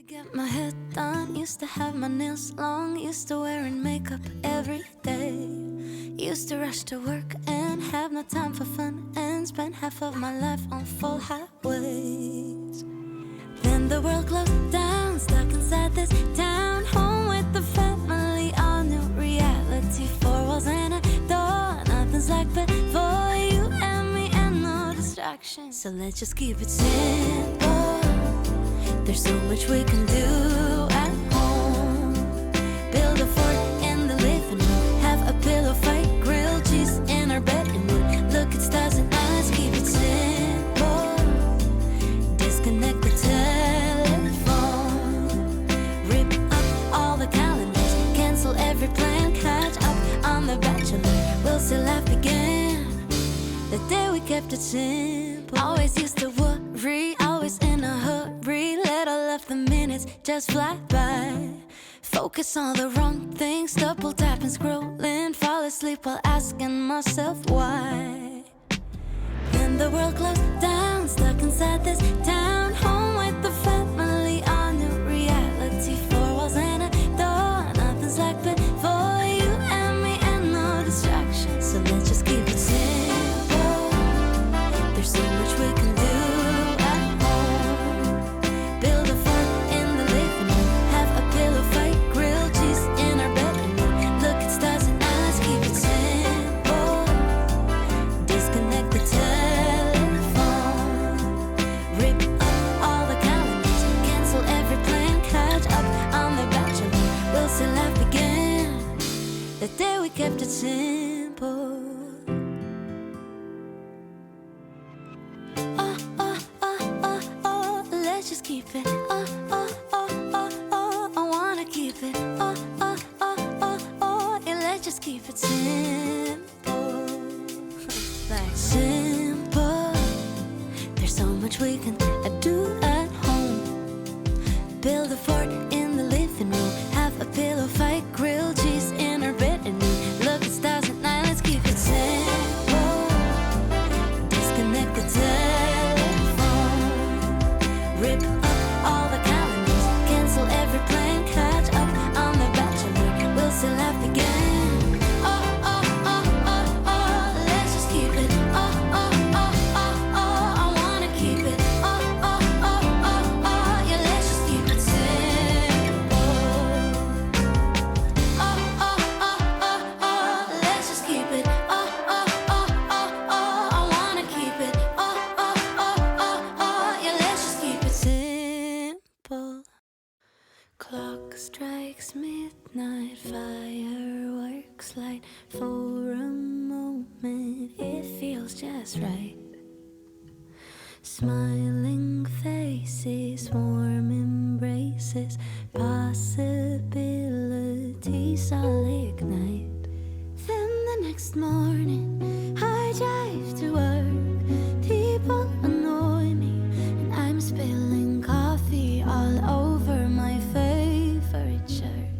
get my hair done, used to have my nails long, used to wearing makeup every day. Used to rush to work and have no time for fun, and spend half of my life on full highways. Then the world closed down, stuck inside this town, home with the family, all new reality. Four walls and a door, nothing's like before, you and me and no distractions. So let's just keep it simple. There's so much we can do at home. Build a fort in the living room, have a pillow fight, grilled cheese in our bedroom. Look at stars and eyes, keep it simple. Disconnect the telephone, rip up all the calendars, cancel every plan, catch up on The Bachelor. We'll see life begin the day we kept it simple. Always used to worry, always in a hurry, let all of the minutes just fly by. Focus on the wrong things, double tapping, scrolling, fall asleep while asking myself why. Then the world closed down, stuck inside this town, home with the family, all new reality. Four walls and a door, nothing's like before, you and me and no distractions. So let's just keep it simple. There's so much we can do at home. Build a fort in the living room, have a pillow fight, grilled cheese in our bedroom. Look at stars and eyes, keep it simple. Disconnect the telephone, rip up all the calendars, cancel every plan, catch up on The Bachelor. We'll see life begin the day we kept it simple. Oh, oh, oh, oh, oh, let's just keep it. Oh, oh, oh, oh, oh, I wanna keep it. Oh, oh, oh, oh, oh, yeah, let's just keep it simple. Like simple. There's so much we can do at home. Build a fort in the living room, have a pillow fight, grilled cheese in our bedroom. Look at stars at night, let's keep it simple. Disconnect the telephone, rip up all the calendars, cancel every plan, catch up on The Bachelor. We'll see life begin. Oh, oh, oh, oh, oh, let's just keep it. Oh, oh, oh, oh, oh, I wanna keep it. Oh, oh, oh, oh, oh, yeah, let's just keep it simple. Oh, oh, oh, oh, oh, let's just keep it. Oh, oh, oh, oh, oh, I wanna keep it. Oh, oh, oh, oh, oh, yeah, let's just keep it simple. Clock strikes midnight, fireworks light. For a moment, it feels just right. Smiling faces, warm embraces, possibilities all ignite. Then the next morning, I drive to work. People annoy me, and I'm spilling coffee all over my favorite shirt.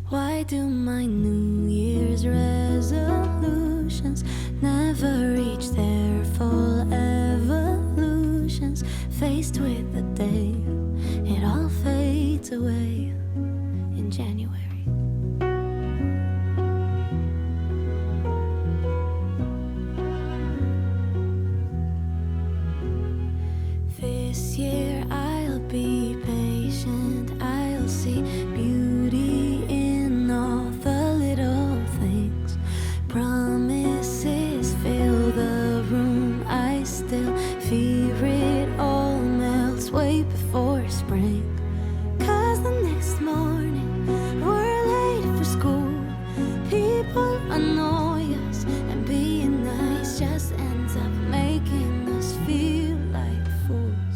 Why do my New Year's resolutions never reach their full evolutions? Faced with the day, it all fades away in January. This year I'll be patient, I'll see beauty in all the little things. Promises fill the room, I still fear it all melts way before spring. 'Cause the next morning we're late for school, people annoy us, and being nice just ends up making us feel like fools.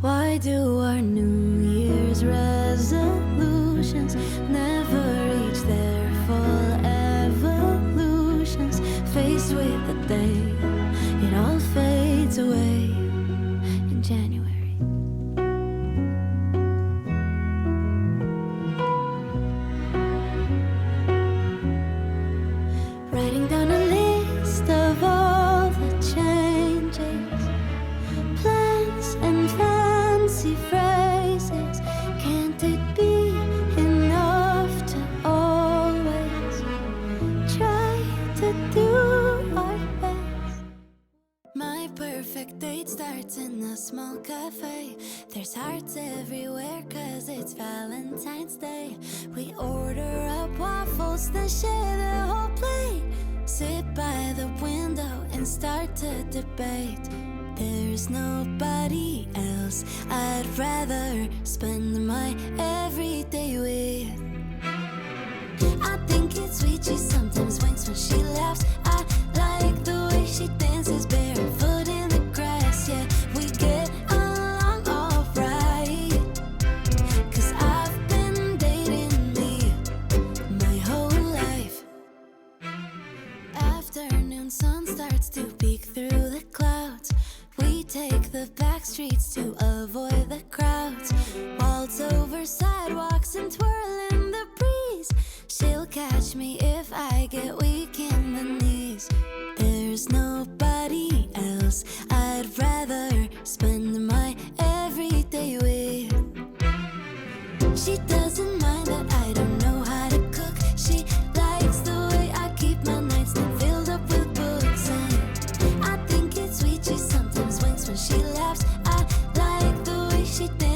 Why do our New Year's resolutions never reach their full evolutions? Faced with the day, it all fades away in January. Writing down a list of all the changes, plans and fancy phrases. Can't small cafe. There's hearts everywhere cause it's Valentine's Day. We order up waffles, then share the whole plate. Sit by the window and start to debate. There's nobody else I'd rather spend my everyday with. I think it's sweet, she sometimes winks when she laughs. I like the way she dances barefoot in the grass. Yeah, we get along alright, cause I've been dating me my whole life. Afternoon sun starts to peek through the clouds. We take the back streets to avoid the crowds. Waltz over sidewalks and twirl in the breeze. She'll catch me if I get weak in the knees. There's nobody else I'd rather spend my everyday with. She doesn't mind that I don't know how to cook. She likes the way I keep my nightstand filled up with books. And I think it's sweet, she sometimes winks when she laughs. I like the way she dances